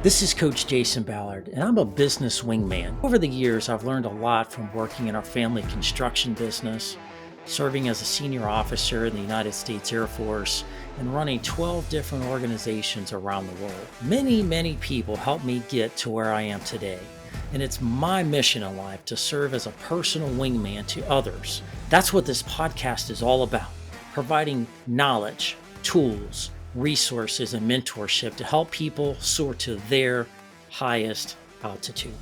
This is Coach Jason Ballard, and I'm a business wingman. Over the years, I've learned a lot from working in our family construction business, serving as a senior officer in the United States Air Force, and running 12 different organizations around the world. Many people helped me get to where I am today, and it's my mission in life to serve as a personal wingman to others. That's what this podcast is all about, providing knowledge, tools, resources, and mentorship to help people soar to their highest altitude.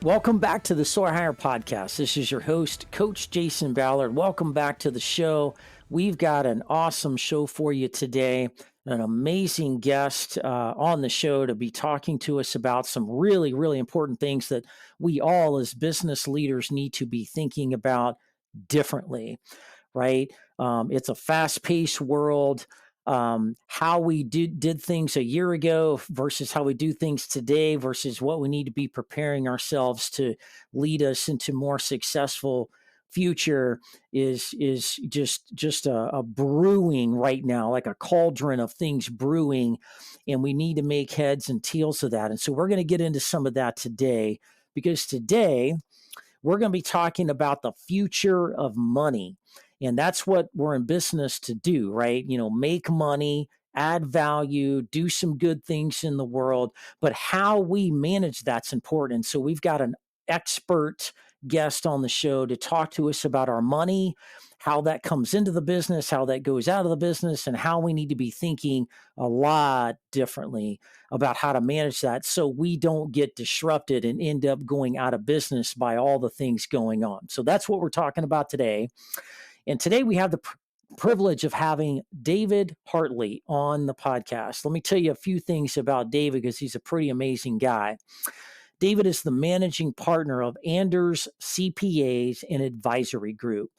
Welcome back to the Soar Higher podcast. This is your host, Coach Jason Ballard. Welcome back to the show. We've got an awesome show for you today. An amazing guest on the show to be talking to us about some really important things that we all as business leaders need to be thinking about differently, right? It's a fast-paced world. How we did things a year ago versus how we do things today versus what we need to be preparing ourselves to lead us into more successful future is just a brewing right now, like a cauldron of things brewing, and we need to make heads and tails of that. And so we're going to get into some of that today, because today we're going to be talking about the future of money. And that's what we're in business to do, right? Make money, add value, do some good things in the world, but how we manage that's important. So we've got an expert guest on the show to talk to us about our money, how that comes into the business, how that goes out of the business, and how we need to be thinking a lot differently about how to manage that so we don't get disrupted and end up going out of business by all the things going on. So that's what we're talking about today. And today we have the privilege of having David Hartley on the podcast. Let me tell you a few things about David, because he's a pretty amazing guy. David is the managing partner of Anders CPAs and Advisory Group.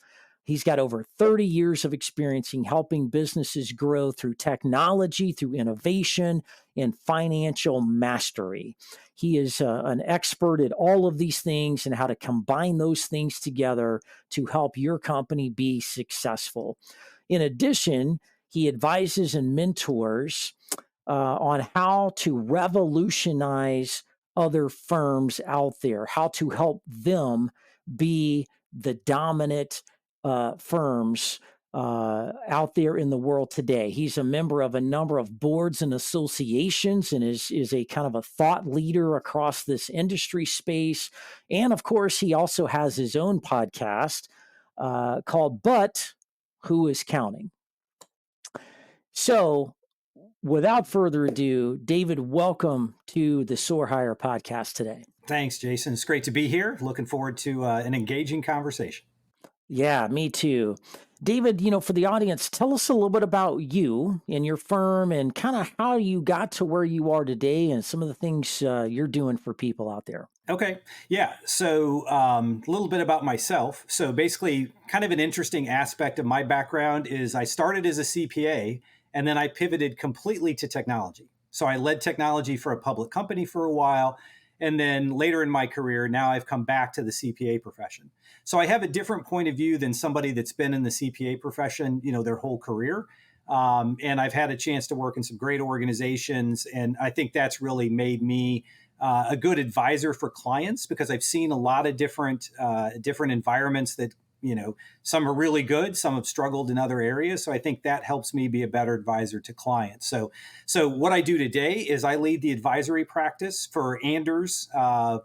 He's got over 30 years of experience in helping businesses grow through technology, through innovation, and financial mastery. He is an expert at all of these things and how to combine those things together to help your company be successful. In addition, he advises and mentors on how to revolutionize other firms out there, how to help them be the dominant firms out there in the world today. He's a member of a number of boards and associations and is a kind of a thought leader across this industry space. And of course, he also has his own podcast called But Who is Counting? So without further ado, David, welcome to the Soar Higher podcast today. Thanks, Jason. It's great to be here. Looking forward to an engaging conversation. Yeah, me too. David, for the audience, tell us a little bit about you and your firm and kind of how you got to where you are today and some of the things you're doing for people out there. Okay. Yeah. So a little bit about myself. So basically, kind of an interesting aspect of my background is I started as a CPA and then I pivoted completely to technology. So I led technology for a public company for a while. And then later in my career, now I've come back to the CPA profession. So I have a different point of view than somebody that's been in the CPA profession, their whole career. And I've had a chance to work in some great organizations. And I think that's really made me a good advisor for clients, because I've seen a lot of different environments that, some are really good, some have struggled in other areas. So I think that helps me be a better advisor to clients. So what I do today is I lead the advisory practice for Anders,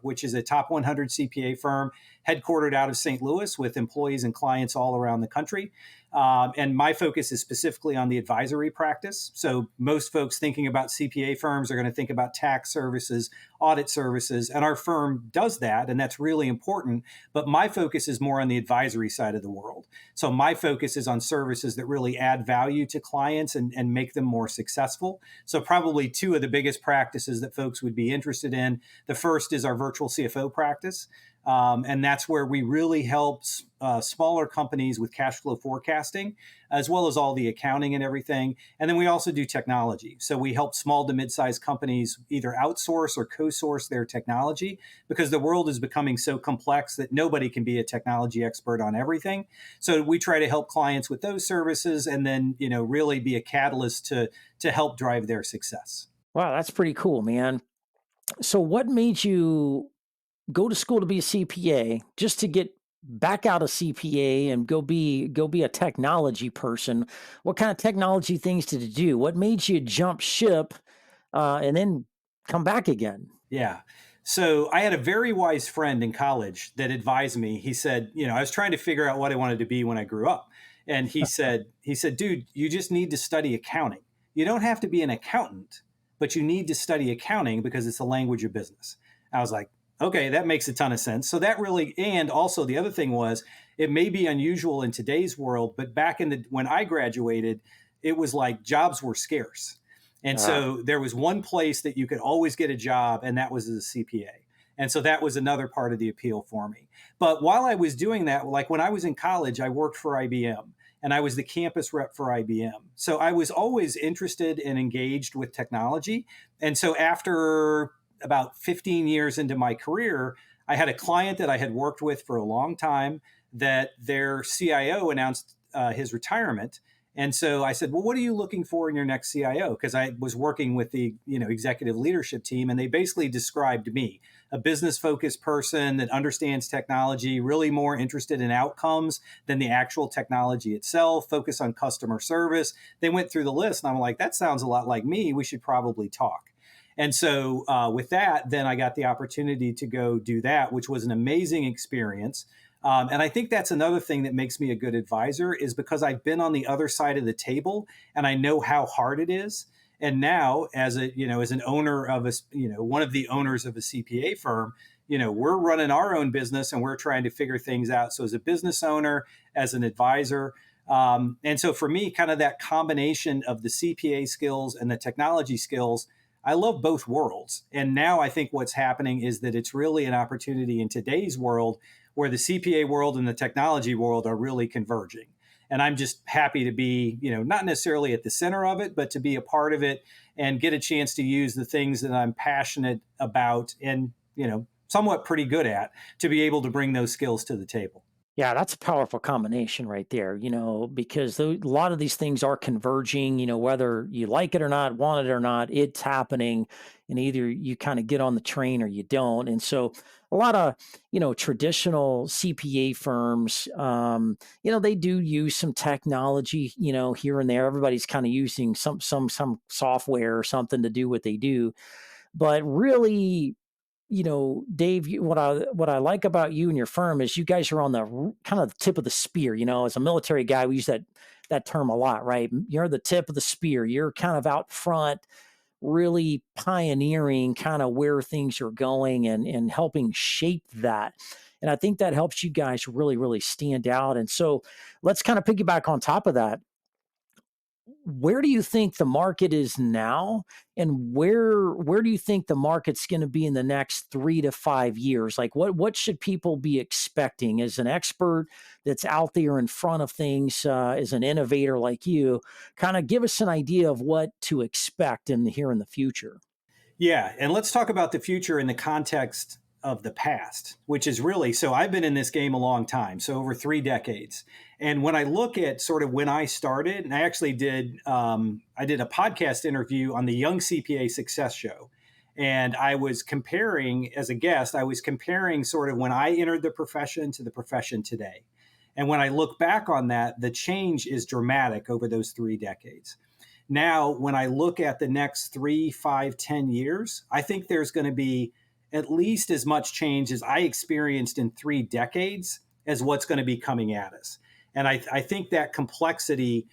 which is a top 100 CPA firm headquartered out of St. Louis with employees and clients all around the country. And my focus is specifically on the advisory practice. So most folks thinking about CPA firms are going to think about tax services, audit services, and our firm does that, and that's really important. But my focus is more on the advisory side of the world. So my focus is on services that really add value to clients and make them more successful. So probably two of the biggest practices that folks would be interested in. The first is our virtual CFO practice. And that's where we really help smaller companies with cash flow forecasting, as well as all the accounting and everything. And then we also do technology. So we help small to mid-sized companies either outsource or co-source their technology, because the world is becoming so complex that nobody can be a technology expert on everything. So we try to help clients with those services, and then really be a catalyst to help drive their success. Wow, that's pretty cool, man. So what made you go to school to be a CPA just to get back out of CPA and go be a technology person? What kind of technology things did you do? What made you jump ship and then come back again? Yeah. So I had a very wise friend in college that advised me. He said, I was trying to figure out what I wanted to be when I grew up. And he said, dude, you just need to study accounting. You don't have to be an accountant, but you need to study accounting because it's a language of business. I was like, okay, that makes a ton of sense. So that really, and also the other thing was, it may be unusual in today's world, but back in the when I graduated, it was like jobs were scarce. And Uh, so there was one place that you could always get a job, and that was as a CPA. And so that was another part of the appeal for me. But while I was doing that, like when I was in college, I worked for IBM and I was the campus rep for IBM. So I was always interested and engaged with technology. And so after about 15 years into my career, I had a client that I had worked with for a long time that their CIO announced his retirement. And so I said, well, what are you looking for in your next CIO? Because I was working with the executive leadership team, and they basically described me, a business focused person that understands technology, really more interested in outcomes than the actual technology itself, focus on customer service. They went through the list, and I'm like, that sounds a lot like me. We should probably talk. And so with that, then I got the opportunity to go do that, which was an amazing experience. And I think that's another thing that makes me a good advisor, is because I've been on the other side of the table and I know how hard it is. And now, as an owner of one of the owners of a CPA firm, we're running our own business and we're trying to figure things out. So as a business owner, as an advisor, and so for me, kind of that combination of the CPA skills and the technology skills, I love both worlds. And now I think what's happening is that it's really an opportunity in today's world where the CPA world and the technology world are really converging. And I'm just happy to be, not necessarily at the center of it, but to be a part of it and get a chance to use the things that I'm passionate about and, somewhat pretty good at, to be able to bring those skills to the table. Yeah, that's a powerful combination right there, because a lot of these things are converging, whether you like it or not, want it or not, it's happening. And either you kind of get on the train or you don't. And so a lot of, traditional CPA firms, they do use some technology, here and there. Everybody's kind of using some software or something to do what they do. But really, Dave, what I like about you and your firm is you guys are on the kind of the tip of the spear. As a military guy, we use that term a lot, right? You're the tip of the spear. You're kind of out front, really pioneering kind of where things are going and helping shape that. And I think that helps you guys really, really stand out. And so let's kind of piggyback on top of that. Where do you think the market is now, and where do you think the market's going to be in the next 3 to 5 years? Like what should people be expecting as an expert that's out there in front of things, as an innovator like you? Kind of give us an idea of what to expect in here in the future. Yeah, and let's talk about the future in the context of the past, which is really, so I've been in this game a long time, so over 3 decades. And when I look at sort of when I started, and I actually I did a podcast interview on the Young CPA Success Show, and I was comparing, as a guest, I was comparing sort of when I entered the profession to the profession today. And when I look back on that, the change is dramatic over those 3 decades. Now, when I look at the next 3, 5, 10 years, I think there's going to be at least as much change as I experienced in 3 decades as what's going to be coming at us. And I think that complexity,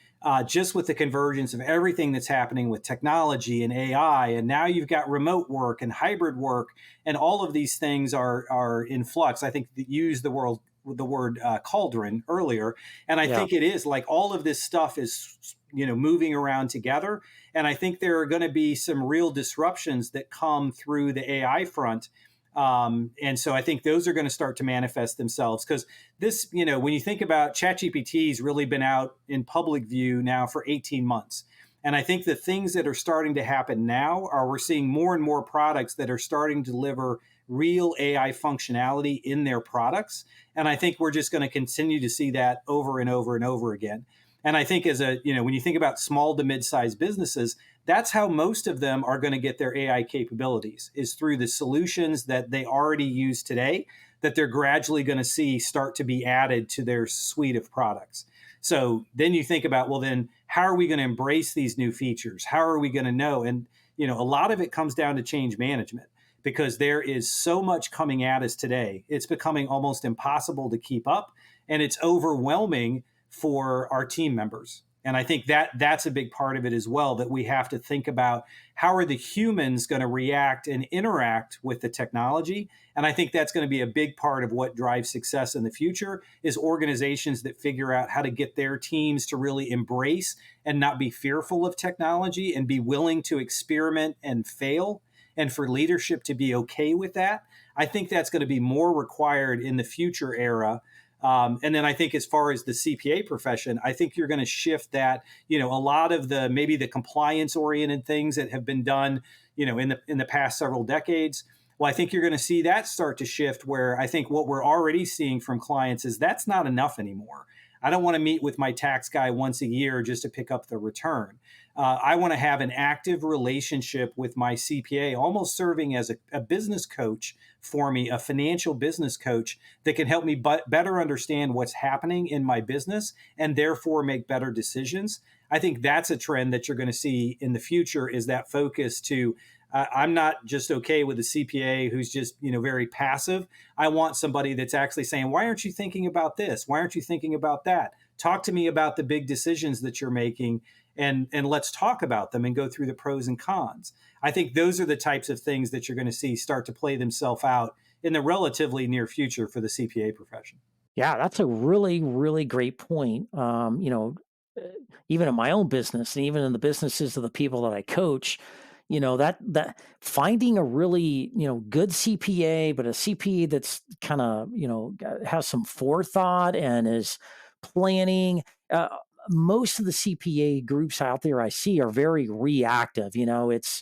just with the convergence of everything that's happening with technology and AI, and now you've got remote work and hybrid work, and all of these things are in flux. I think that you used the word cauldron earlier, and I Yeah. think it is like all of this stuff is moving around together. And I think there are going to be some real disruptions that come through the AI front. And so I think those are going to start to manifest themselves because this, when you think about ChatGPT has really been out in public view now for 18 months. And I think the things that are starting to happen now are we're seeing more and more products that are starting to deliver real AI functionality in their products. And I think we're just going to continue to see that over and over and over again. And I think when you think about small to mid-sized businesses, that's how most of them are going to get their AI capabilities is through the solutions that they already use today that they're gradually going to see start to be added to their suite of products. So then you think about, well, then how are we going to embrace these new features? How are we going to know? And, a lot of it comes down to change management because there is so much coming at us today. It's becoming almost impossible to keep up and it's overwhelming for our team members. And I think that's a big part of it as well, that we have to think about how are the humans going to react and interact with the technology. And I think that's going to be a big part of what drives success in the future is organizations that figure out how to get their teams to really embrace and not be fearful of technology and be willing to experiment and fail. And for leadership to be okay with that, I think that's going to be more required in the future era. And then I think as far as the CPA profession, I think you're going to shift that, a lot of maybe the compliance oriented things that have been done, in the past several decades. Well, I think you're going to see that start to shift where I think what we're already seeing from clients is that's not enough anymore. I don't want to meet with my tax guy once a year just to pick up the return. I want to have an active relationship with my CPA, almost serving as a business coach for me, a financial business coach that can help me better understand what's happening in my business and therefore make better decisions. I think that's a trend that you're going to see in the future is that focus to I'm not just okay with a CPA who's just, very passive. I want somebody that's actually saying, why aren't you thinking about this? Why aren't you thinking about that? Talk to me about the big decisions that you're making and let's talk about them and go through the pros and cons. I think those are the types of things that you're going to see start to play themselves out in the relatively near future for the CPA profession. Yeah, that's a really, really great point. Uh, even in my own business and even in the businesses of the people that I coach, that finding a really, good CPA, but a CPA that's kind of, has some forethought and is planning. Most of the CPA groups out there I see are very reactive. It's,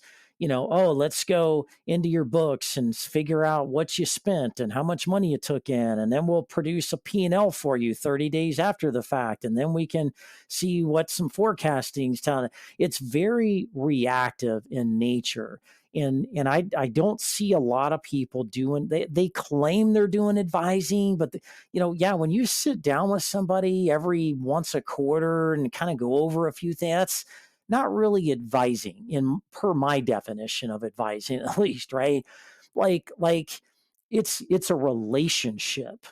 oh, let's go into your books and figure out what you spent and how much money you took in. And then we'll produce a P&L for you 30 days after the fact. And then we can see what some forecasting's telling. It's very reactive in nature. And I don't see a lot of people doing they claim they're doing advising, but yeah, when you sit down with somebody every once a quarter and kind of go over a few things, that's not really advising in per my definition of advising, at least, right? Like it's a relationship.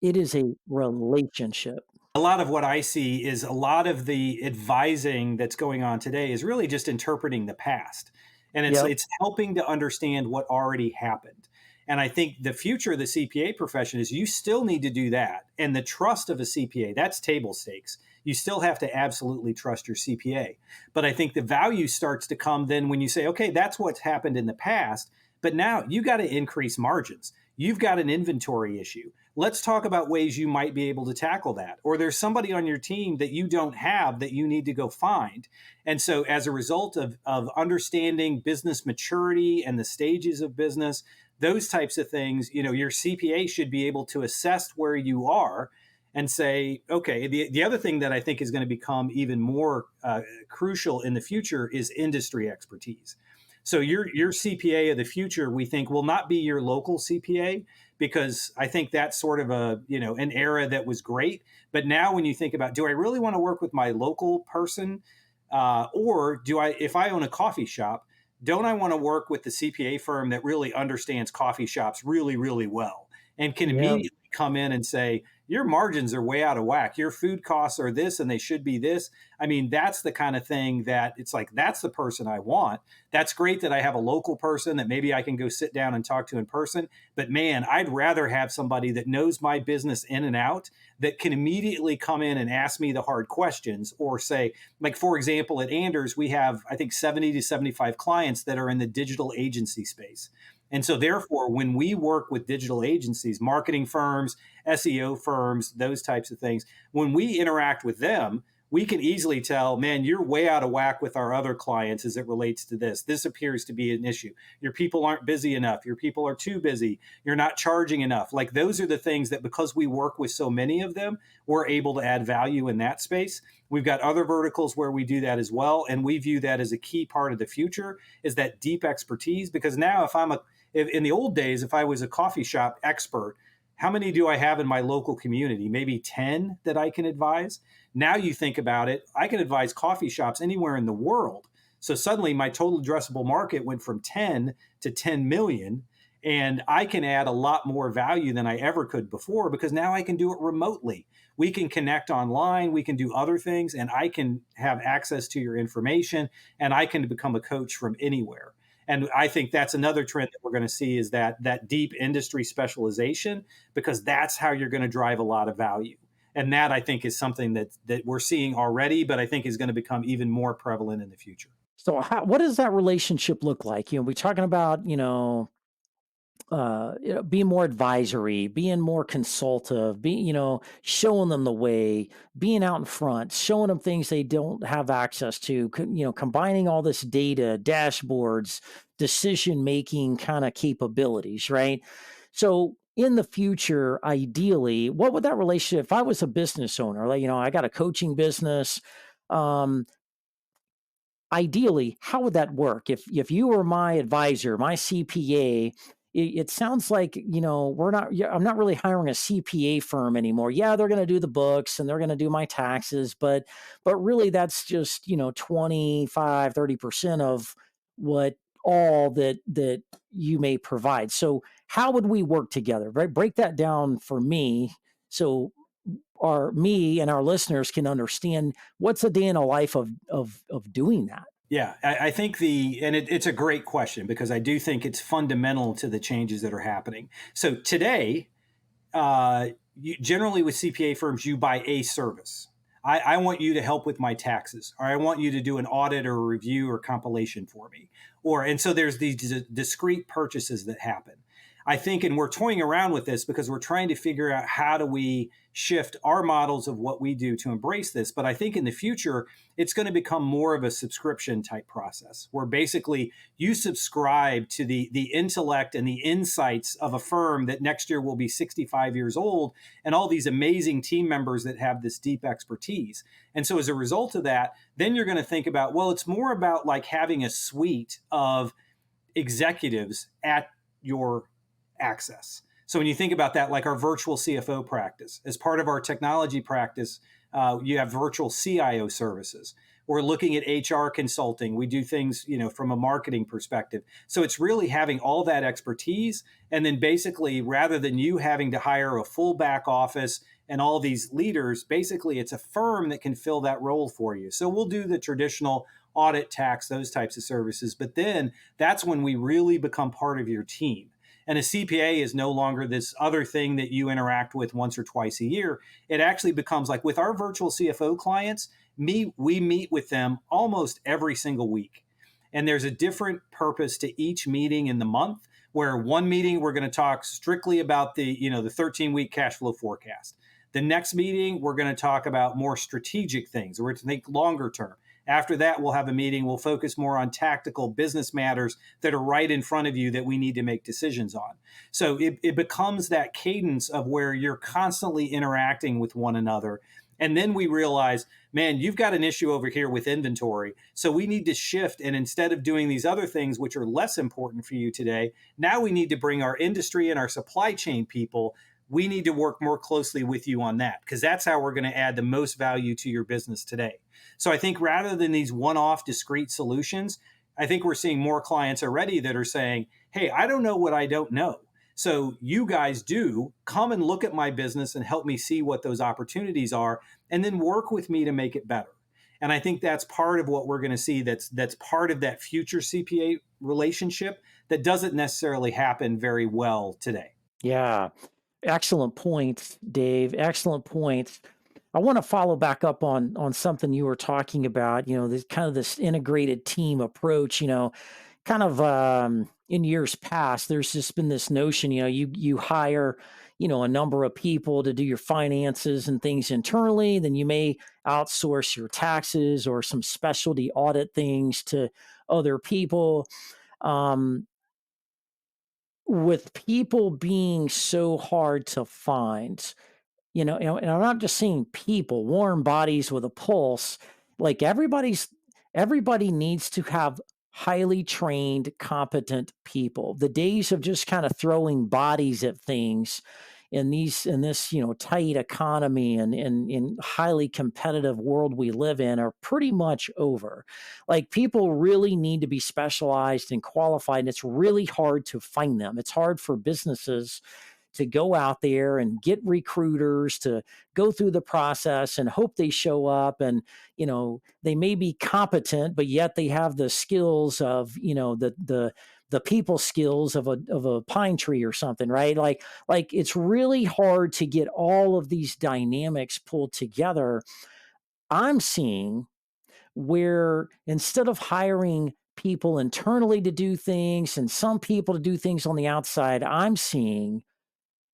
It is a relationship. A lot of what I see is a lot of the advising that's going on today is really just interpreting the past. And it's Yep. it's helping to understand what already happened. And I think the future of the CPA profession is you still need to do that. And the trust of a CPA, that's table stakes. You still have to absolutely trust your CPA. But I think the value starts to come then when you say, okay, that's what's happened in the past, but now you got to increase margins. You've got an inventory issue. Let's talk about ways you might be able to tackle that. Or there's somebody on your team that you don't have that you need to go find. And so, as a result of understanding business maturity and the stages of business, those types of things, your CPA should be able to assess where you are and say, okay, the other thing that I think is going to become even more crucial in the future is industry expertise. So your CPA of the future, we think, will not be your local CPA because I think that's sort of an era that was great. But now when you think about, do I really want to work with my local person, or do I, if I own a coffee shop, don't I want to work with the CPA firm that really understands coffee shops really, really well and can Yeah. immediately come in and say, your margins are way out of whack. Your food costs are this and they should be this. I mean, that's the kind of thing that it's like, that's the person I want. That's great that I have a local person that maybe I can go sit down and talk to in person. But man, I'd rather have somebody that knows my business in and out that can immediately come in and ask me the hard questions or say, like, for example, at Anders, we have, I think, 70 to 75 clients that are in the digital agency space. And so, therefore, when we work with digital agencies, marketing firms, SEO firms, those types of things, when we interact with them, we can easily tell, man, you're way out of whack with our other clients as it relates to this. This appears to be an issue. Your people aren't busy enough. Your people are too busy. You're not charging enough. Like those are the things that, because we work with so many of them, we're able to add value in that space. We've got other verticals where we do that as well. And we view that as a key part of the future, is that deep expertise. Because now if in the old days, if I was a coffee shop expert, how many do I have in my local community? Maybe 10 that I can advise. Now you think about it, I can advise coffee shops anywhere in the world. So suddenly my total addressable market went from 10 to 10 million. And I can add a lot more value than I ever could before, because now I can do it remotely. We can connect online, we can do other things, and I can have access to your information, and I can become a coach from anywhere. And I think that's another trend that we're going to see, is that deep industry specialization, because that's how you're going to drive a lot of value. And that, I think, is something that we're seeing already, but I think is going to become even more prevalent in the future. So what does that relationship look like? We're talking about, being more advisory, being more consultative, being, showing them the way, being out in front, showing them things they don't have access to, combining all this data, dashboards, decision making kind of capabilities, right? So in the future, ideally, what would that relationship, if I was a business owner, like, I got a coaching business, um, ideally, how would that work? If you were my advisor, my CPA, it sounds like, we're not, yeah, I'm not really hiring a CPA firm anymore. Yeah, they're going to do the books and they're going to do my taxes, but really that's just, 25, 30% of what all that you may provide. So how would we work together? Right? Break that down for me, so our me and our listeners can understand what's a day in a life of doing that. Yeah, I think it's a great question, because I do think it's fundamental to the changes that are happening. So today, generally with CPA firms, you buy a service. I want you to help with my taxes, or I want you to do an audit or a review or compilation for me. And so there's these discrete purchases that happen. I think, and we're toying around with this because we're trying to figure out how do we shift our models of what we do to embrace this. But I think in the future, it's going to become more of a subscription type process, where basically you subscribe to the intellect and the insights of a firm that next year will be 65 years old, and all these amazing team members that have this deep expertise. And so as a result of that, then you're going to think about, well, it's more about like having a suite of executives at your access. So when you think about that, like our virtual CFO practice, as part of our technology practice, you have virtual CIO services. We're looking at HR consulting. We do things, from a marketing perspective. So it's really having all that expertise. And then basically, rather than you having to hire a full back office and all these leaders, basically it's a firm that can fill that role for you. So we'll do the traditional audit, tax, those types of services. But then that's when we really become part of your team. And a CPA is no longer this other thing that you interact with once or twice a year. It actually becomes like, with our virtual CFO clients, we meet with them almost every single week. And there's a different purpose to each meeting in the month, where one meeting we're going to talk strictly about the 13-week cash flow forecast. The next meeting, we're going to talk about more strategic things. We're going to think longer term. After that, we'll have a meeting. We'll focus more on tactical business matters that are right in front of you that we need to make decisions on. So it becomes that cadence of where you're constantly interacting with one another. And then we realize, man, you've got an issue over here with inventory. So we need to shift. And instead of doing these other things, which are less important for you today, now we need to bring our industry and our supply chain people. We need to work more closely with you on that, because that's how we're going to add the most value to your business today. So I think rather than these one-off discrete solutions, I think we're seeing more clients already that are saying, hey, I don't know what I don't know. So you guys do come and look at my business and help me see what those opportunities are, and then work with me to make it better. And I think that's part of what we're going to see. That's part of that future CPA relationship that doesn't necessarily happen very well today. Yeah. Excellent points, Dave. Excellent points. I want to follow back up on something you were talking about, this kind of this integrated team approach, kind of in years past, there's just been this notion, you hire, a number of people to do your finances and things internally, then you may outsource your taxes or some specialty audit things to other people. Um, with people being so hard to find, and I'm not just saying people, warm bodies with a pulse. Like everybody needs to have highly trained, competent people. The days of just kind of throwing bodies at things in this, tight economy and in highly competitive world we live in are pretty much over. Like people really need to be specialized and qualified, and it's really hard to find them. It's hard for businesses to go out there and get recruiters to go through the process and hope they show up, and they may be competent but yet they have the skills of the people skills of a pine tree or something, right? Like it's really hard to get all of these dynamics pulled together. I'm seeing where instead of hiring people internally to do things and some people to do things on the outside, I'm seeing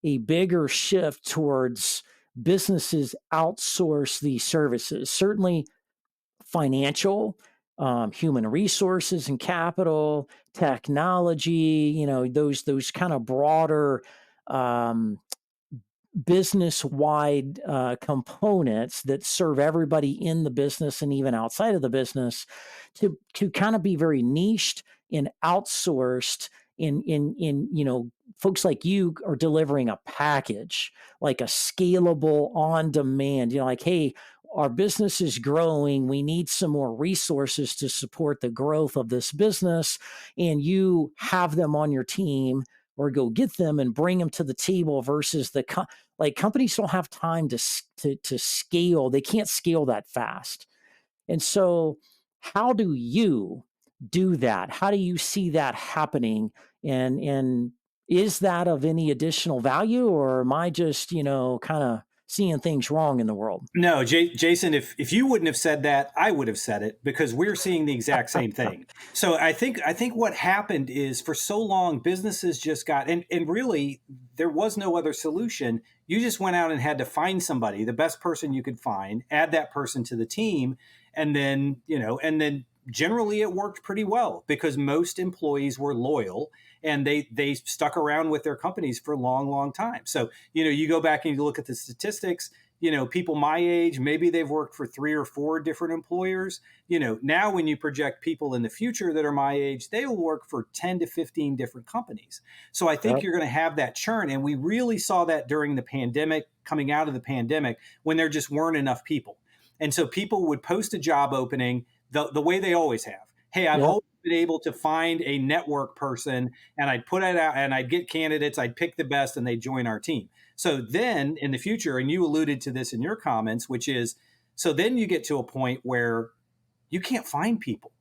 a bigger shift towards businesses outsource these services. Certainly financial, human resources and capital, technology, those kind of broader um, business wide components that serve everybody in the business and even outside of the business to kind of be very niched and outsourced in folks like you are delivering a package, like a scalable on demand, like, hey, our business is growing, we need some more resources to support the growth of this business, and you have them on your team or go get them and bring them to the table versus like companies don't have time to scale. They can't scale that fast. And so how do you do that? How do you see that happening? And is that of any additional value, or am I just, kind of seeing things wrong in the world? No, Jason, if you wouldn't have said that, I would have said it because we're seeing the exact same thing. So I think what happened is for so long businesses just got and really there was no other solution. You just went out and had to find somebody, the best person you could find, add that person to the team, and then generally it worked pretty well because most employees were loyal and they stuck around with their companies for a long, long time. So, you go back and you look at the statistics, people my age, maybe they've worked for 3 or 4 different employers. Now when you project people in the future that are my age, they will work for 10 to 15 different companies. So I think Yep. you're going to have that churn. And we really saw that during the pandemic, coming out of the pandemic, when there just weren't enough people. And so people would post a job opening the way they always have. Hey, I've Yep. always been able to find a network person and I'd put it out and I'd get candidates, I'd pick the best and they'd join our team. So then in the future, and you alluded to this in your comments, which is, so then you get to a point where you can't find people.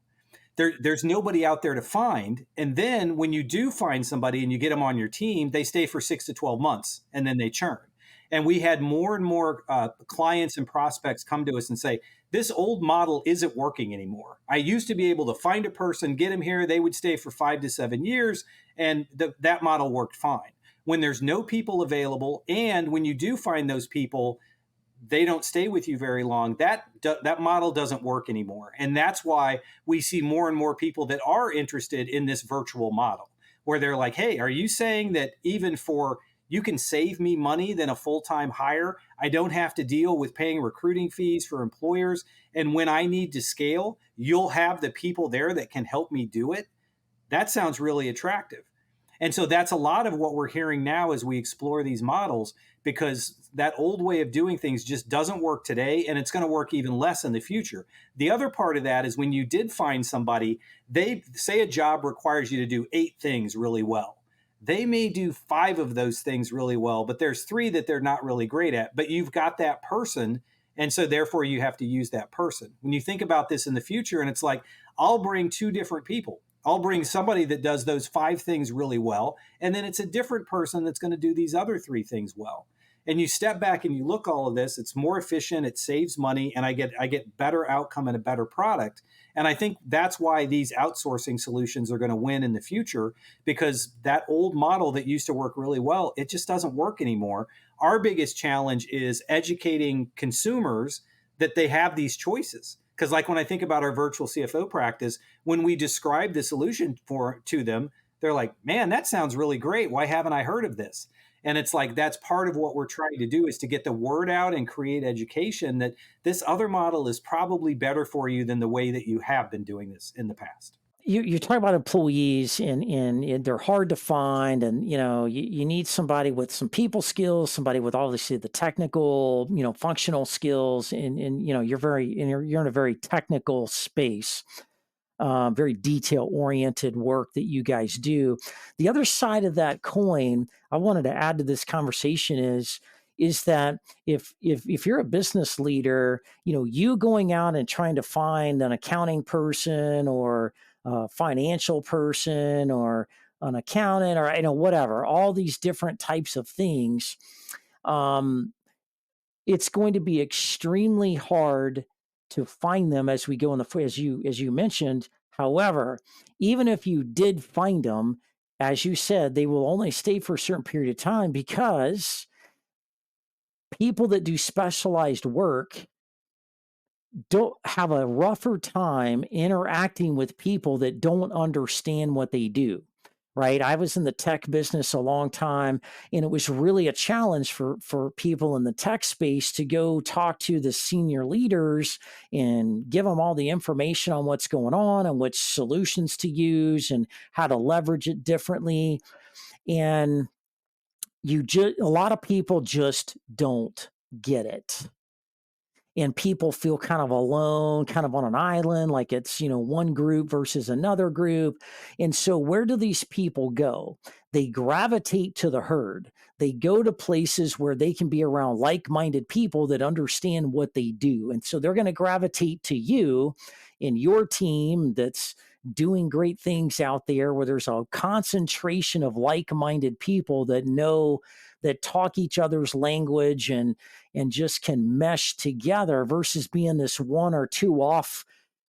There's nobody out there to find. And then when you do find somebody and you get them on your team, they stay for 6 to 12 months and then they churn. And we had more and more clients and prospects come to us and say, this old model isn't working anymore. I used to be able to find a person, get them here, they would stay for 5 to 7 years, and that model worked fine. When there's no people available, and when you do find those people, they don't stay with you very long. That model doesn't work anymore, and that's why we see more and more people that are interested in this virtual model, where they're like, "Hey, are you saying that even for you can save me money than a full-time hire? I don't have to deal with paying recruiting fees for employers, and when I need to scale, you'll have the people there that can help me do it." That sounds really attractive. And so that's a lot of what we're hearing now as we explore these models, because that old way of doing things just doesn't work today, and it's going to work even less in the future. The other part of that is when you did find somebody, they say a job requires you to do 8 things really well. They may do 5 of those things really well, but there's 3 that they're not really great at. But you've got that person, and so therefore you have to use that person. When you think about this in the future, and it's like, I'll bring 2 different people. I'll bring somebody that does those 5 things really well, and then it's a different person that's going to do these other 3 things well. And you step back and you look all of this, it's more efficient, it saves money, and I get better outcome and a better product. And I think that's why these outsourcing solutions are going to win in the future, because that old model that used to work really well, it just doesn't work anymore. Our biggest challenge is educating consumers that they have these choices. Because like when I think about our virtual CFO practice, when we describe the solution to them, they're like, man, that sounds really great. Why haven't I heard of this? And it's like, that's part of what we're trying to do, is to get the word out and create education that this other model is probably better for you than the way that you have been doing this in the past. You talk about employees and they're hard to find, and you need somebody with some people skills, somebody with obviously the technical, functional skills, and you're in a very technical space, very detail oriented work that you guys do. The other side of that coin I wanted to add to this conversation is that if you're a business leader, you going out and trying to find an accounting person or a financial person or an accountant or whatever, all these different types of things, um, it's going to be extremely hard to find them as we go in the as you mentioned. However, even if you did find them, as you said, they will only stay for a certain period of time, because people that do specialized work don't have a rougher time interacting with people that don't understand what they do. Right. I was in the tech business a long time, and it was really a challenge for people in the tech space to go talk to the senior leaders and give them all the information on what's going on and which solutions to use and how to leverage it differently. And a lot of people just don't get it, and people feel kind of alone, kind of on an island, like it's, one group versus another group. And so where do these people go? They gravitate to the herd. They go to places where they can be around like-minded people that understand what they do. And so they're going to gravitate to you and your team that's doing great things out there, where there's a concentration of like-minded people that talk each other's language and just can mesh together, versus being this one or two off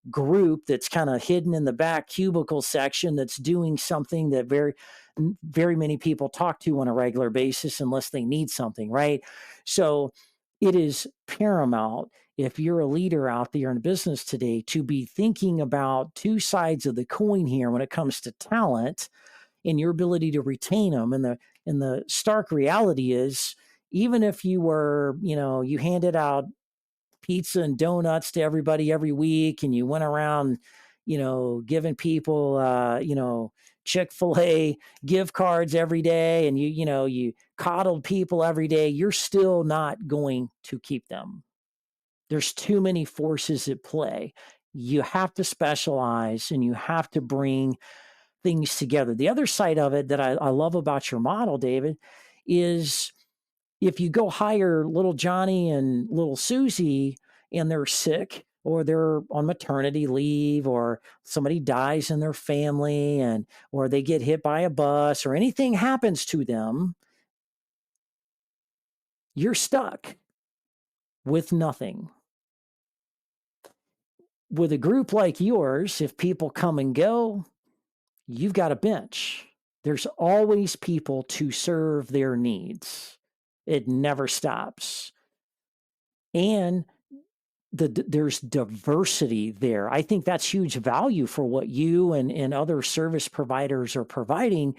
group that's kind of hidden in the back cubicle section that's doing something that very many people talk to on a regular basis unless they need something, right? So it is paramount, if you're a leader out there in business today, to be thinking about two sides of the coin here when it comes to talent and your ability to retain them. And the stark reality is, even if you were, you handed out pizza and donuts to everybody every week, and you went around, giving people, Chick-fil-A gift cards every day, and you coddled people every day, you're still not going to keep them. There's too many forces at play. You have to specialize, and you have to bring things together. The other side of it that I love about your model, David, is if you go hire little Johnny and little Susie and they're sick, or they're on maternity leave, or somebody dies in their family, or they get hit by a bus, or anything happens to them, you're stuck with nothing. With a group like yours, if people come and go, you've got a bench. There's always people to serve their needs. It never stops. And there's diversity there. I think that's huge value for what you and other service providers are providing,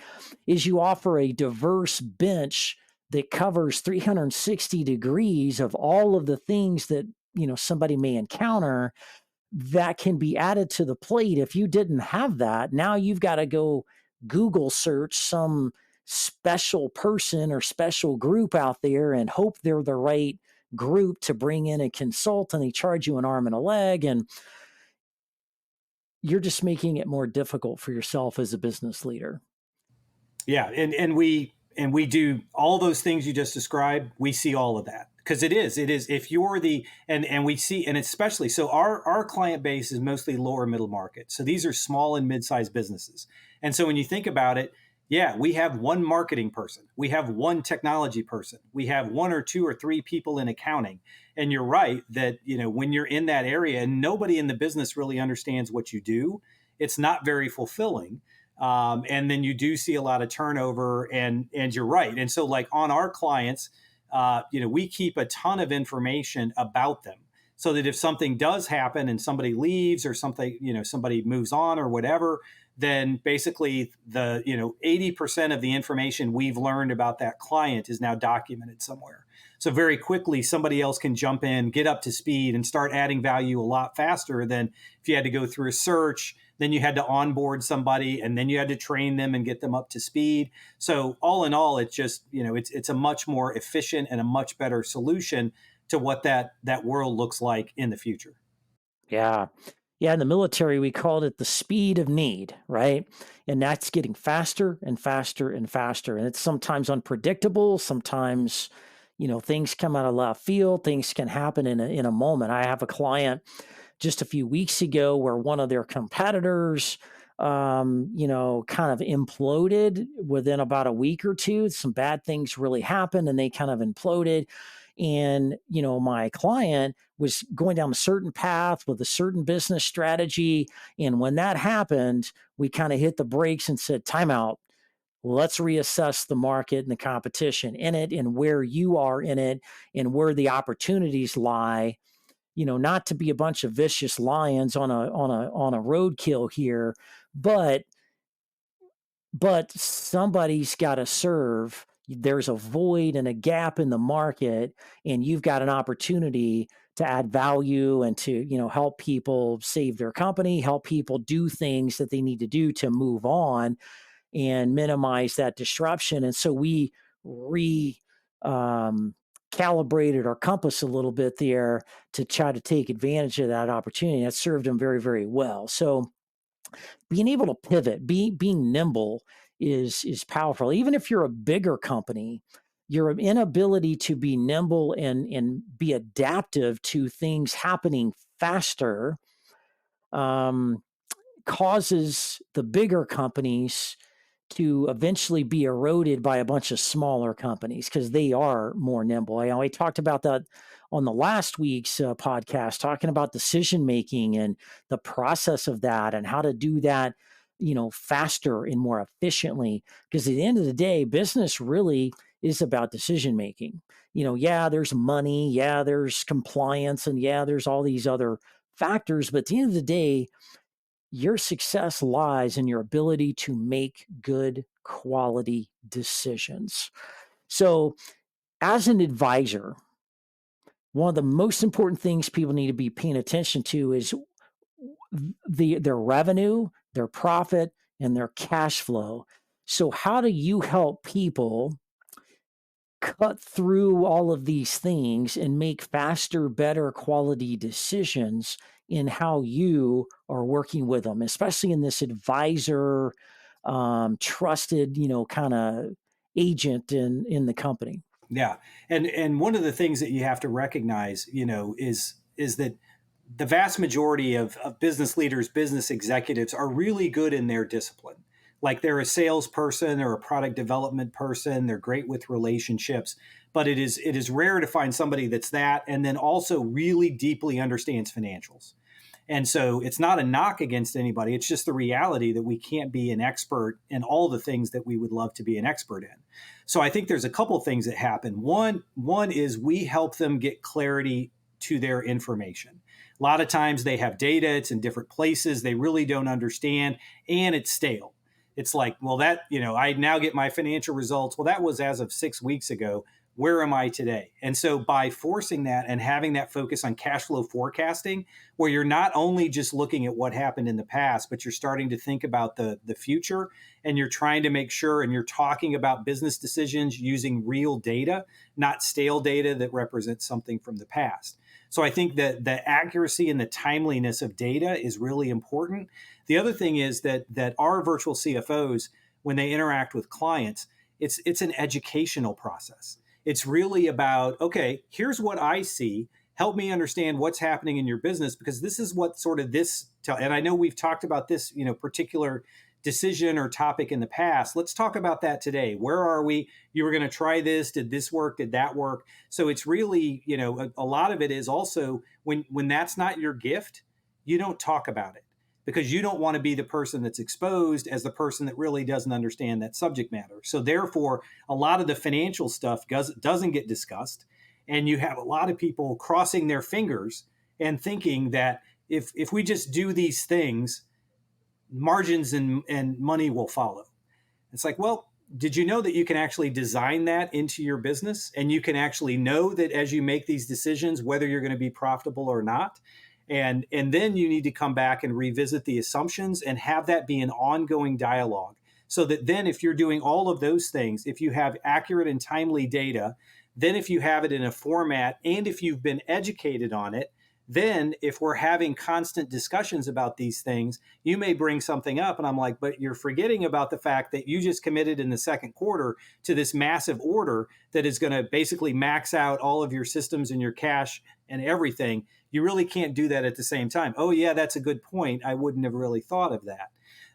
is you offer a diverse bench that covers 360 degrees of all of the things that somebody may encounter, that can be added to the plate. If you didn't have that, now you've got to go Google search some special person or special group out there and hope they're the right group to bring in and consult, and they charge you an arm and a leg, and you're just making it more difficult for yourself as a business leader. Yeah, and we do all those things you just described. We see all of that, because it is if you're the and we see, and especially, so our client base is mostly lower middle market. So these are small and mid-sized businesses. And so when you think about it, Yeah, we have one marketing person. We have one technology person. We have one or two or three people in accounting. And you're right that, when you're in that area and nobody in the business really understands what you do, it's not very fulfilling. And then you do see a lot of turnover, and you're right. And so, like, on our clients, we keep a ton of information about them, so that if something does happen and somebody leaves or something, somebody moves on or whatever, then basically the 80% of the information we've learned about that client is now documented somewhere. So very quickly somebody else can jump in, get up to speed, and start adding value a lot faster than if you had to go through a search, then you had to onboard somebody, and then you had to train them and get them up to speed. So all in all, it's just, it's a much more efficient and a much better solution to what that world looks like in the future. Yeah. Yeah, in the military, we called it the speed of need, right? And that's getting faster and faster and faster. And it's sometimes unpredictable. Sometimes, things come out of left field. Things can happen in a moment. I have a client just a few weeks ago where one of their competitors, kind of imploded within about a week or two. Some bad things really happened and they kind of imploded. And, my client was going down a certain path with a certain business strategy. And when that happened, we kind of hit the brakes and said, time out. Let's reassess the market and the competition in it and where you are in it and where the opportunities lie, not to be a bunch of vicious lions on a roadkill here, but somebody's got to serve. There's a void and a gap in the market, and you've got an opportunity to add value and to, help people save their company, help people do things that they need to do to move on and minimize that disruption. And so we re calibrated our compass a little bit there to try to take advantage of that opportunity. That served them very, very well. So being able to pivot, being nimble is powerful. Even if you're a bigger company, your inability to be nimble and be adaptive to things happening faster um, causes the bigger companies to eventually be eroded by a bunch of smaller companies because they are more nimble. I talked about that on the last week's podcast, talking about decision making and the process of that and how to do that, faster and more efficiently. Because at the end of the day, business really is about decision making. Yeah, there's money, yeah, there's compliance, and yeah, there's all these other factors. But at the end of the day, your success lies in your ability to make good quality decisions. So, as an advisor, one of the most important things people need to be paying attention to is their revenue, their profit, and their cash flow. So, how do you help people cut through all of these things and make faster, better quality decisions in how you are working with them, especially in this advisor, trusted, kind of agent in the company? Yeah, and one of the things that you have to recognize, is that the vast majority of business leaders, business executives are really good in their discipline. Like, they're a salesperson or a product development person. They're great with relationships, but it is rare to find somebody that's that, and then also really deeply understands financials. And so it's not a knock against anybody. It's just the reality that we can't be an expert in all the things that we would love to be an expert in. So I think there's a couple things that happen. One is we help them get clarity to their information. A lot of times they have data, it's in different places, they really don't understand, and it's stale. It's like, well, I now get my financial results. Well, that was as of 6 weeks ago. Where am I today? And so by forcing that and having that focus on cash flow forecasting, where you're not only just looking at what happened in the past, but you're starting to think about the future, and you're trying to make sure, and you're talking about business decisions using real data, not stale data that represents something from the past. So I think that the accuracy and the timeliness of data is really important. The other thing is that our virtual CFOs, when they interact with clients, it's an educational process. It's really about, okay, here's what I see. Help me understand what's happening in your business, because this is what sort of and I know we've talked about this, particular decision or topic in the past. Let's talk about that today. Where are we? You were going to try this. Did this work? Did that work? So it's really, a lot of it is also when that's not your gift, you don't talk about it because you don't want to be the person that's exposed as the person that really doesn't understand that subject matter. So therefore, a lot of the financial stuff doesn't get discussed. And you have a lot of people crossing their fingers and thinking that if we just do these things, margins and money will follow. It's like, well, did you know that you can actually design that into your business? And you can actually know that as you make these decisions, whether you're going to be profitable or not. And then you need to come back and revisit the assumptions and have that be an ongoing dialogue. So that then if you're doing all of those things, if you have accurate and timely data, then if you have it in a format and if you've been educated on it, then if we're having constant discussions about these things, you may bring something up and I'm like, but you're forgetting about the fact that you just committed in the second quarter to this massive order that is going to basically max out all of your systems and your cash and everything. You really can't do that at the same time. Oh yeah, that's a good point. I wouldn't have really thought of that.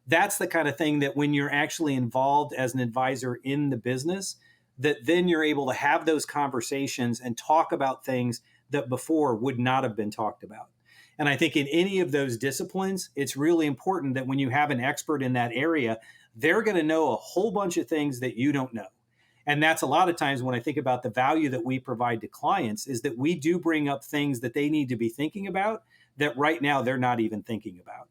That's the kind of thing that when you're actually involved as an advisor in the business, that then you're able to have those conversations and talk about things that before would not have been talked about. And I think in any of those disciplines, it's really important that when you have an expert in that area, they're going to know a whole bunch of things that you don't know. And that's a lot of times when I think about the value that we provide to clients is that we do bring up things that they need to be thinking about that right now they're not even thinking about.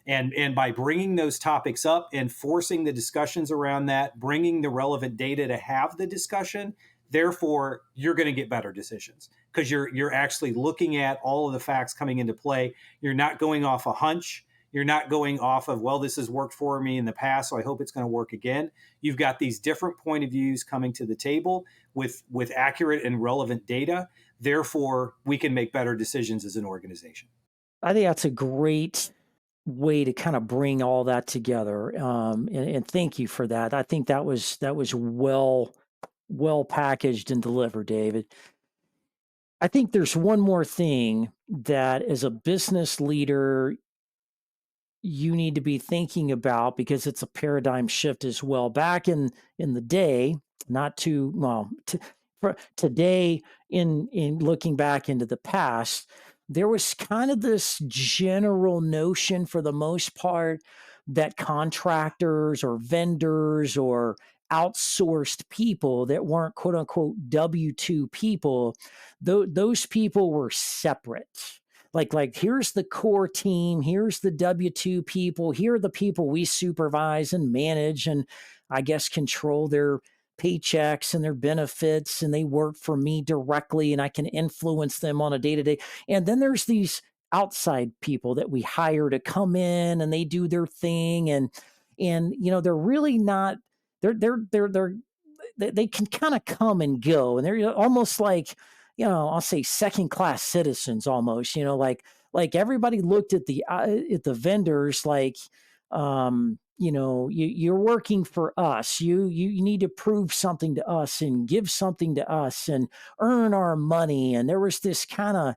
And by bringing those topics up and forcing the discussions around that, bringing the relevant data to have the discussion, therefore you're going to get better decisions because you're actually looking at all of the facts coming into play. You're not going off a hunch. You're not going off of, well, this has worked for me in the past, so I hope it's going to work again. You've got these different point of views coming to the table with accurate and relevant data. Therefore, we can make better decisions as an organization. I think that's a great way to kind of bring all that together. And thank you for that. I think that was well packaged and delivered, David. I think there's one more thing that as a business leader, you need to be thinking about because it's a paradigm shift as well. Back in the day, not too well, for today in looking back into the past, there was kind of this general notion for the most part that contractors or vendors or outsourced people that weren't quote unquote W-2 people, those people were separate. Like here's the core team, here's the W-2 people, here are the people we supervise and manage and I guess control their paychecks and their benefits, and they work for me directly and I can influence them on a day-to-day. And then there's these outside people that we hire to come in and they do their thing, and they're really not, they can kind of come and go, and they're almost like, I'll say second class citizens almost, like everybody looked at the vendors like, you're working for us. You need to prove something to us and give something to us and earn our money. And there was this kind of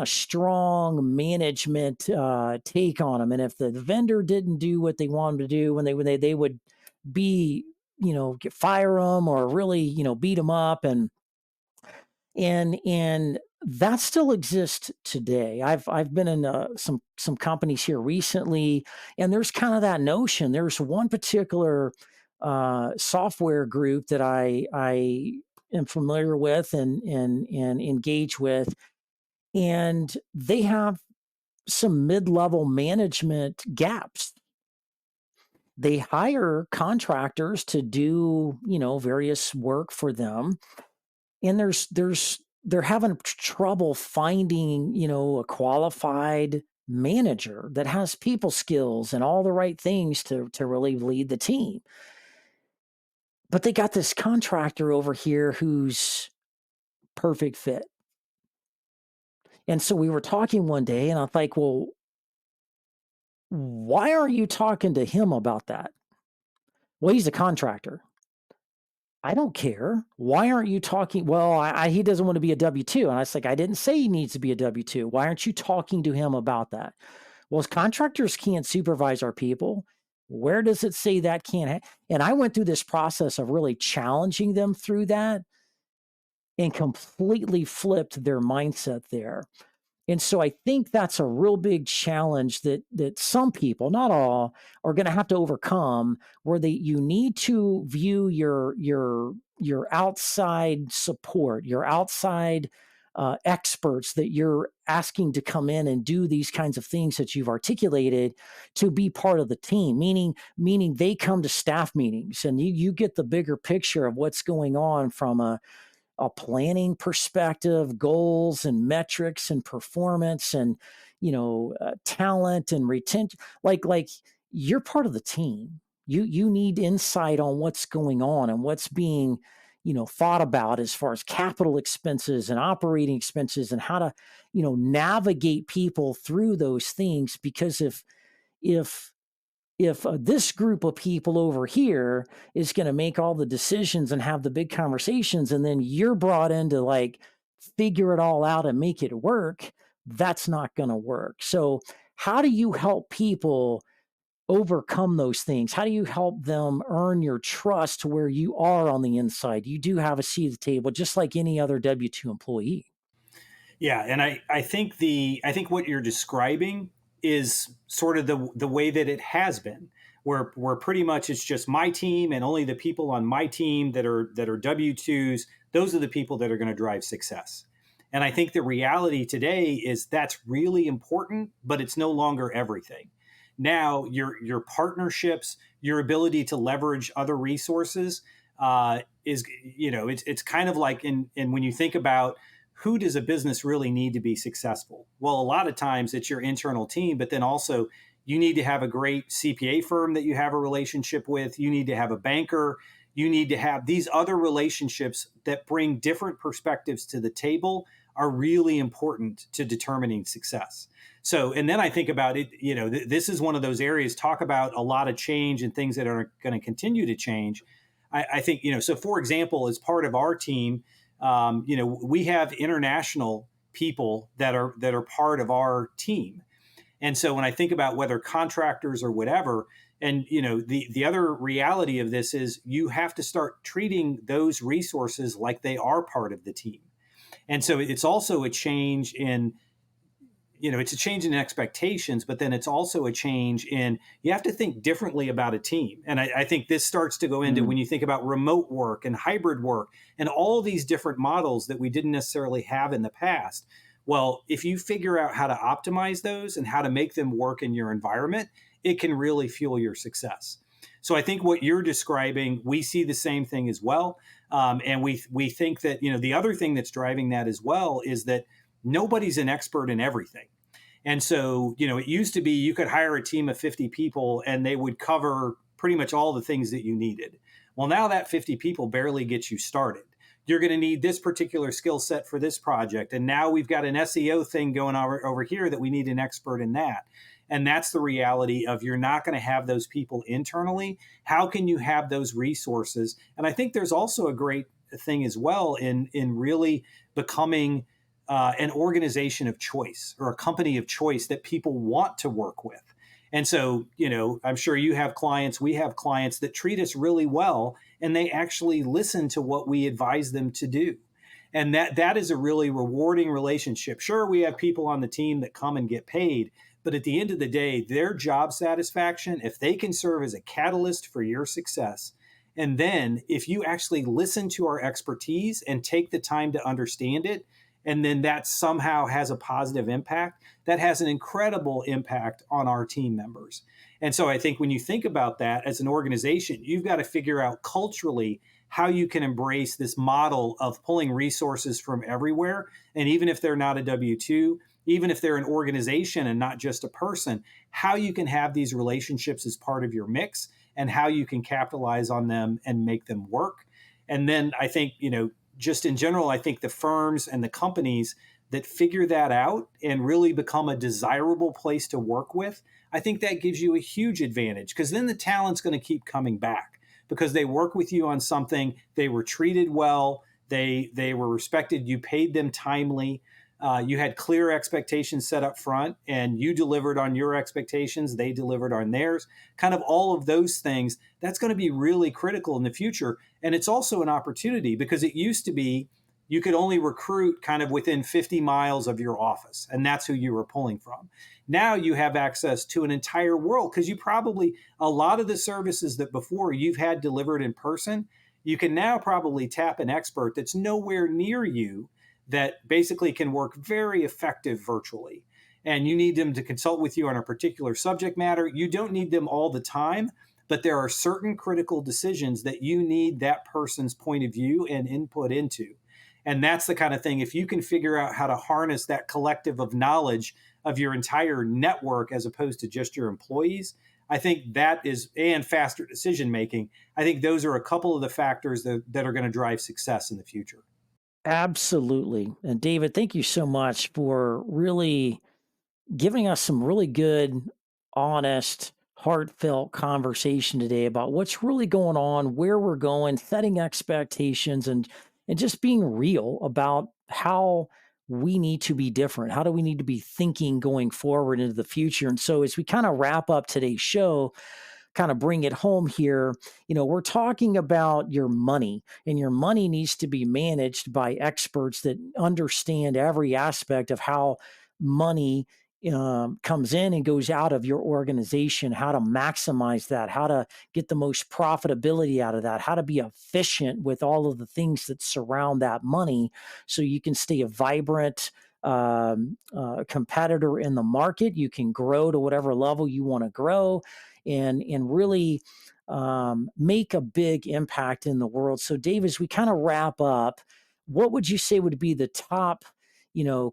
strong management take on them. And if the vendor didn't do what they wanted to do, when they would be, fire them or really, beat them up, and that still exists today. I've been in some companies here recently, and there's kind of that notion. There's one particular software group that I am familiar with and engage with, and they have some mid-level management gaps. They hire contractors to do various work for them, and they're having trouble finding a qualified manager that has people skills and all the right things to really lead the team. But they got this contractor over here who's perfect fit. And so we were talking one day and I'm like, well, why aren't you talking to him about that? Well, he's a contractor. I don't care. Why aren't you talking? Well, he doesn't want to be a W-2. And I was like, I didn't say he needs to be a W-2. Why aren't you talking to him about that? Well, contractors can't supervise our people. Where does it say that can't? And I went through this process of really challenging them through that and completely flipped their mindset there. And so I think that's a real big challenge that some people, not all, are going to have to overcome, where you need to view your outside support, your outside experts that you're asking to come in and do these kinds of things that you've articulated, to be part of the team. Meaning they come to staff meetings and you get the bigger picture of what's going on from a planning perspective, goals and metrics and performance and talent and retention. Like you're part of the team. You need insight on what's going on and what's being thought about as far as capital expenses and operating expenses and how to navigate people through those things. Because if this group of people over here is going to make all the decisions and have the big conversations, and then you're brought in to like figure it all out and make it work, that's not going to work. So how do you help people overcome those things? How do you help them earn your trust to where you are on the inside? You do have a seat at the table, just like any other W-2 employee. Yeah, and I think what you're describing is sort of the way that it has been, where pretty much it's just my team and only the people on my team that are W-2s. Those are the people that are going to drive success. And I think the reality today is that's really important, but it's no longer everything. Now your partnerships, your ability to leverage other resources is it's kind of like in when you think about who does a business really need to be successful? Well, a lot of times it's your internal team, but then also you need to have a great CPA firm that you have a relationship with. You need to have a banker. You need to have these other relationships that bring different perspectives to the table are really important to determining success. So, and then I think about it, this is one of those areas, talk about a lot of change and things that are going to continue to change. I think, so for example, as part of our team, we have international people that are part of our team. And so when I think about whether contractors or whatever, and the other reality of this is you have to start treating those resources like they are part of the team. And so it's also a change in it's a change in expectations, but then it's also a change in you have to think differently about a team. And I think this starts to go into when you think about remote work and hybrid work and all these different models that we didn't necessarily have in the past. Well, if you figure out how to optimize those and how to make them work in your environment, it can really fuel your success. So I think what you're describing, we see the same thing as well. And we think that, the other thing that's driving that as well is that nobody's an expert in everything. And so, it used to be you could hire a team of 50 people and they would cover pretty much all the things that you needed. Well, now that 50 people barely gets you started. You're going to need this particular skill set for this project. And now we've got an SEO thing going over here that we need an expert in that. And that's the reality of you're not going to have those people internally. How can you have those resources? And I think there's also a great thing as well in really becoming an organization of choice or a company of choice that people want to work with. And so, I'm sure you have clients, we have clients that treat us really well, and they actually listen to what we advise them to do. And that is a really rewarding relationship. Sure, we have people on the team that come and get paid, but at the end of the day, their job satisfaction, if they can serve as a catalyst for your success, and then if you actually listen to our expertise and take the time to understand it, and then that somehow has a positive impact, that has an incredible impact on our team members. And so I think when you think about that as an organization, you've got to figure out culturally how you can embrace this model of pulling resources from everywhere. And even if they're not a W-2, even if they're an organization and not just a person, how you can have these relationships as part of your mix and how you can capitalize on them and make them work. And then I think, just in general, I think the firms and the companies that figure that out and really become a desirable place to work with, I think that gives you a huge advantage because then the talent's going to keep coming back because they work with you on something, they were treated well, they were respected, you paid them timely. You had clear expectations set up front, and you delivered on your expectations. They delivered on theirs. Kind of all of those things. That's going to be really critical in the future. And it's also an opportunity because it used to be you could only recruit kind of within 50 miles of your office, and that's who you were pulling from. Now you have access to an entire world because you probably, a lot of the services that before you've had delivered in person, you can now probably tap an expert that's nowhere near you that basically can work very effective virtually. And you need them to consult with you on a particular subject matter. You don't need them all the time, but there are certain critical decisions that you need that person's point of view and input into. And that's the kind of thing, if you can figure out how to harness that collective of knowledge of your entire network as opposed to just your employees, I think that is, and faster decision making, I think those are a couple of the factors that are going to drive success in the future. Absolutely. And David, thank you so much for really giving us some really good, honest, heartfelt conversation today about what's really going on, where we're going, setting expectations, and just being real about how we need to be different. How do we need to be thinking going forward into the future? And so as we kind of wrap up today's show, kind of bring it home here, we're talking about your money, and your money needs to be managed by experts that understand every aspect of how money comes in and goes out of your organization, how to maximize that, how to get the most profitability out of that, how to be efficient with all of the things that surround that money so you can stay a vibrant competitor in the market. You can grow to whatever level you want to grow and really make a big impact in the world. So, Dave, as we kind of wrap up, what would you say would be the top,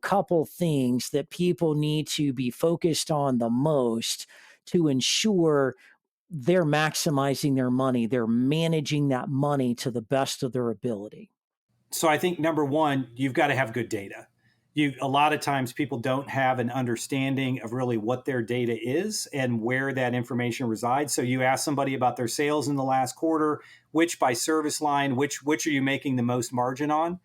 couple things that people need to be focused on the most to ensure they're maximizing their money, they're managing that money to the best of their ability? So I think number one, you've got to have good data. A lot of times people don't have an understanding of really what their data is and where that information resides. So you ask somebody about their sales in the last quarter, which by service line, which are you making the most margin on?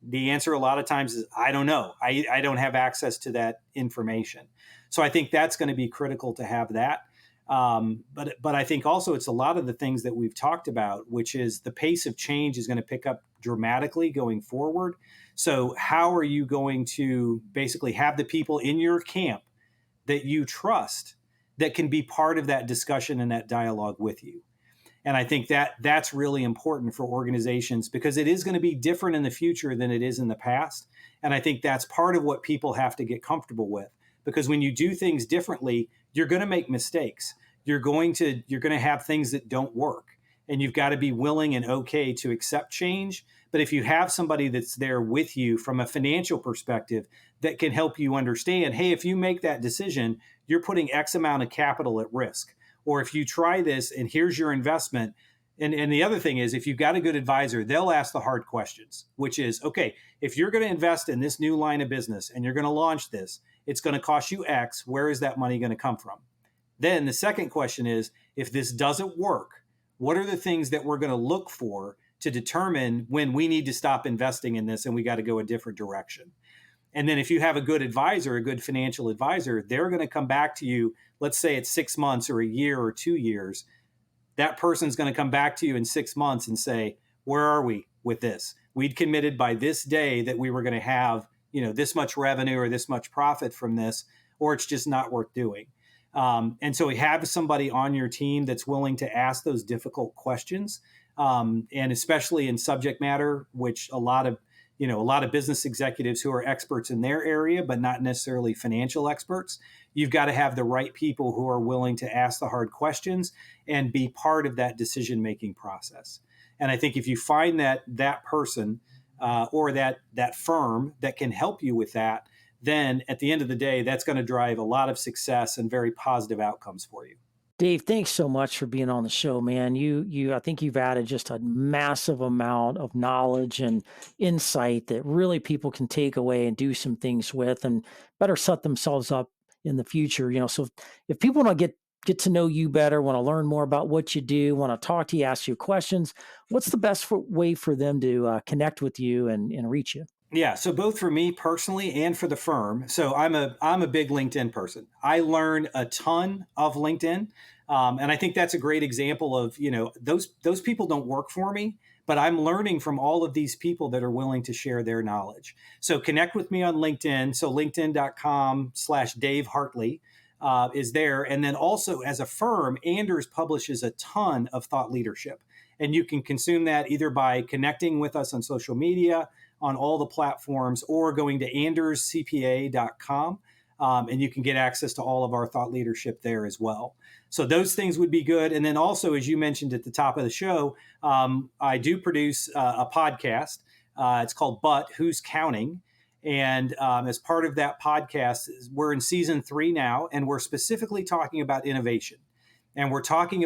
The answer a lot of times is I don't know. I don't have access to that information. So I think that's going to be critical to have that. But I think also it's a lot of the things that we've talked about, which is the pace of change is going to pick up dramatically going forward. So how are you going to basically have the people in your camp that you trust that can be part of that discussion and that dialogue with you? And I think that that's really important for organizations because it is going to be different in the future than it is in the past. And I think that's part of what people have to get comfortable with, because when you do things differently, you're going to make mistakes. You're going to have things that don't work, and you've got to be willing and okay to accept change. But if you have somebody that's there with you from a financial perspective that can help you understand, hey, if you make that decision, you're putting X amount of capital at risk. Or if you try this and here's your investment. And the other thing is, if you've got a good advisor, they'll ask the hard questions, which is, okay, if you're going to invest in this new line of business and you're going to launch this, it's going to cost you X. Where is that money going to come from? Then the second question is, if this doesn't work, what are the things that we're going to look for to determine when we need to stop investing in this and we got to go a different direction? And then if you have a good advisor, a good financial advisor, they're going to come back to you. Let's say it's 6 months or a year or 2 years. That person's going to come back to you in 6 months and say, where are we with this? We'd committed by this day that we were going to have, this much revenue or this much profit from this, or it's just not worth doing. And so we have somebody on your team that's willing to ask those difficult questions. And especially in subject matter, which a lot of business executives who are experts in their area, but not necessarily financial experts. You've got to have the right people who are willing to ask the hard questions and be part of that decision-making process. And I think if you find that person or that firm that can help you with that, then at the end of the day, that's going to drive a lot of success and very positive outcomes for you. Dave, thanks so much for being on the show, man. I think you've added just a massive amount of knowledge and insight that really people can take away and do some things with and better set themselves up in the future. So if people want to get to know you better, want to learn more about what you do, want to talk to you, ask you questions, what's the best way for them to connect with you and reach you? Yeah, so both for me personally and for the firm. So I'm a big LinkedIn person. I learn a ton of LinkedIn, and I think that's a great example of those people don't work for me, but I'm learning from all of these people that are willing to share their knowledge. So connect with me on LinkedIn. So LinkedIn.com/Dave Hartley is there, and then also as a firm, Anders publishes a ton of thought leadership, and you can consume that either by connecting with us on social media on all the platforms or going to anderscpa.com. And you can get access to all of our thought leadership there as well. So those things would be good. And then also, as you mentioned at the top of the show, I do produce a podcast. It's called But Who's Counting? And as part of that podcast, we're in season 3 now, and we're specifically talking about innovation. And we're talking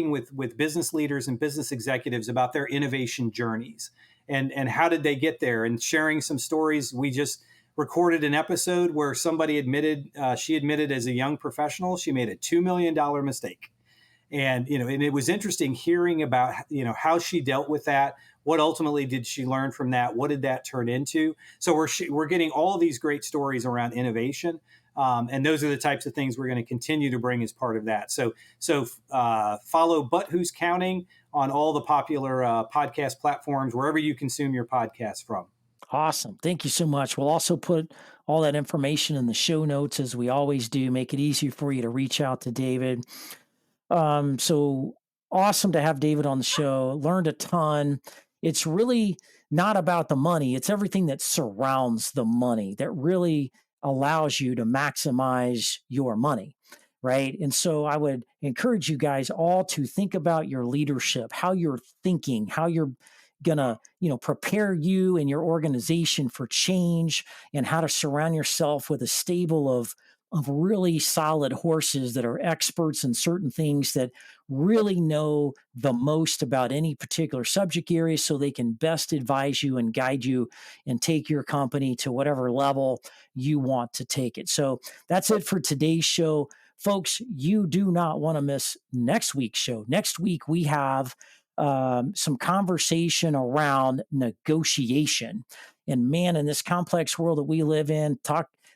with business leaders and business executives about their innovation journeys and how did they get there, and sharing some stories. We just recorded an episode where somebody she admitted as a young professional she made a $2 million mistake, and it was interesting hearing about how she dealt with that. What ultimately did she learn from that? What did that turn into? So we're getting all of these great stories around innovation, and those are the types of things we're going to continue to bring as part of that. So follow But Who's Counting on all the popular podcast platforms, wherever you consume your podcasts from. Awesome. Thank you so much. We'll also put all that information in the show notes as we always do, make it easier for you to reach out to David. So awesome to have David on the show. Learned a ton. It's really not about the money. It's everything that surrounds the money that really allows you to maximize your money. Right. And so I would encourage you guys all to think about your leadership, how you're thinking, how you're going to, prepare you and your organization for change, and how to surround yourself with a stable of really solid horses that are experts in certain things, that really know the most about any particular subject area, so they can best advise you and guide you and take your company to whatever level you want to take it. So that's it for today's show. Folks, you do not want to miss next week's show. Next week, we have some conversation around negotiation. And man, in this complex world that we live in,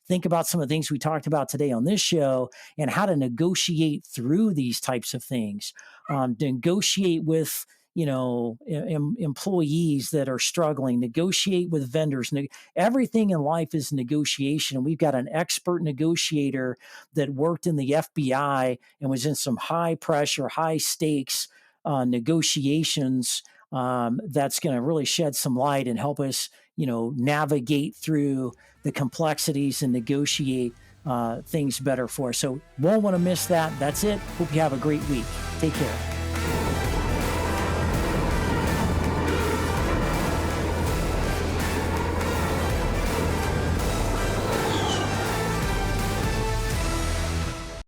think about some of the things we talked about today on this show and how to negotiate through these types of things. Negotiate with employees that are struggling, negotiate with vendors. Everything in life is negotiation. And we've got an expert negotiator that worked in the FBI and was in some high pressure, high stakes negotiations, that's going to really shed some light and help us, navigate through the complexities and negotiate things better for us. So won't want to miss that. That's it. Hope you have a great week. Take care.